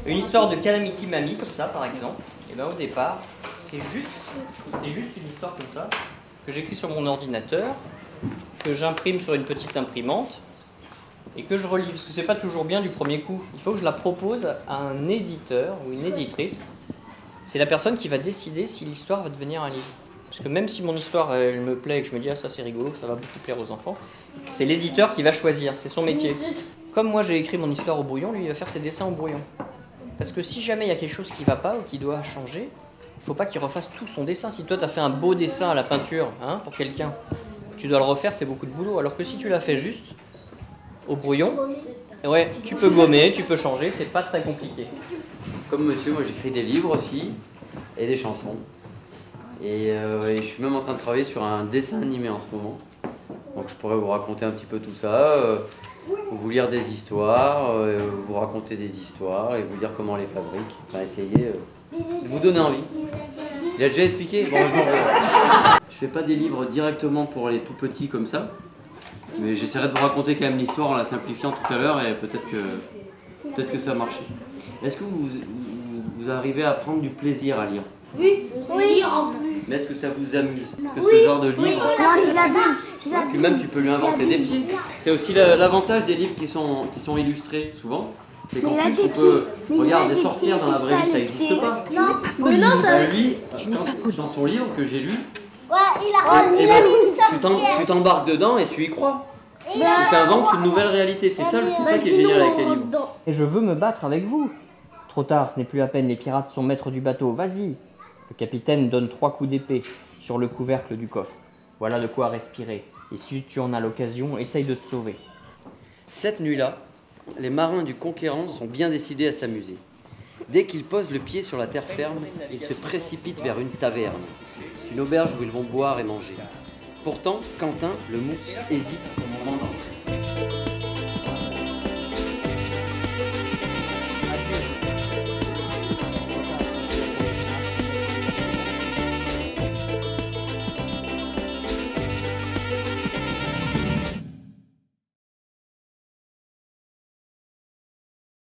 Une histoire de Calamity Mamie, comme ça par exemple, et bien au départ, c'est juste une histoire comme ça, que j'écris sur mon ordinateur, que j'imprime sur une petite imprimante, et que je relis, parce que c'est pas toujours bien du premier coup. Il faut que je la propose à un éditeur ou une éditrice. C'est la personne qui va décider si l'histoire va devenir un livre. Parce que même si mon histoire, elle me plaît et que je me dis « Ah, ça c'est rigolo, ça va beaucoup plaire aux enfants », c'est l'éditeur qui va choisir, c'est son métier. Comme moi j'ai écrit mon histoire au brouillon, lui il va faire ses dessins au brouillon. Parce que si jamais il y a quelque chose qui ne va pas ou qui doit changer, il ne faut pas qu'il refasse tout son dessin. Si toi tu as fait un beau dessin à la peinture pour quelqu'un, tu dois le refaire, c'est beaucoup de boulot. Alors que si tu l'as fait juste au brouillon, ouais, tu peux gommer, tu peux changer, c'est pas très compliqué. Comme monsieur, moi j'écris des livres aussi et des chansons. Et je suis même en train de travailler sur un dessin animé en ce moment. Donc je pourrais vous raconter un petit peu tout ça, vous lire des histoires, vous raconter des histoires et vous dire comment on les fabrique. Enfin essayer de vous donner envie. Il a déjà expliqué. Bon, je fais pas des livres directement pour les tout petits comme ça. Mais j'essaierai de vous raconter quand même l'histoire en la simplifiant tout à l'heure et peut-être que ça a marché. Est-ce que vous arrivez à prendre du plaisir à lire? Oui, en plus. Mais est-ce que ça vous amuse? Est-ce que ce genre de livre... Puis même tu peux lui inventer des pieds. C'est aussi l'avantage des livres qui sont illustrés souvent. C'est qu'en plus on peut... Regarde, des sorcières dans la vraie vie ça n'existe pas. Non, mais non, ça... Lui, dans son livre que j'ai lu, il a mis tu t'embarques dedans et tu y crois. Tu t'inventes une nouvelle réalité. C'est ça qui est génial avec les livres. Et je veux me battre avec vous. Trop tard, ce n'est plus à peine, les pirates sont maîtres du bateau, vas-y. Le capitaine donne 3 coups d'épée sur le couvercle du coffre. Voilà de quoi respirer. Et si tu en as l'occasion, essaye de te sauver. Cette nuit-là, les marins du Conquérant sont bien décidés à s'amuser. Dès qu'ils posent le pied sur la terre ferme, ils se précipitent vers une taverne. C'est une auberge où ils vont boire et manger. Pourtant, Quentin, le mousse, hésite au moment d'entrer.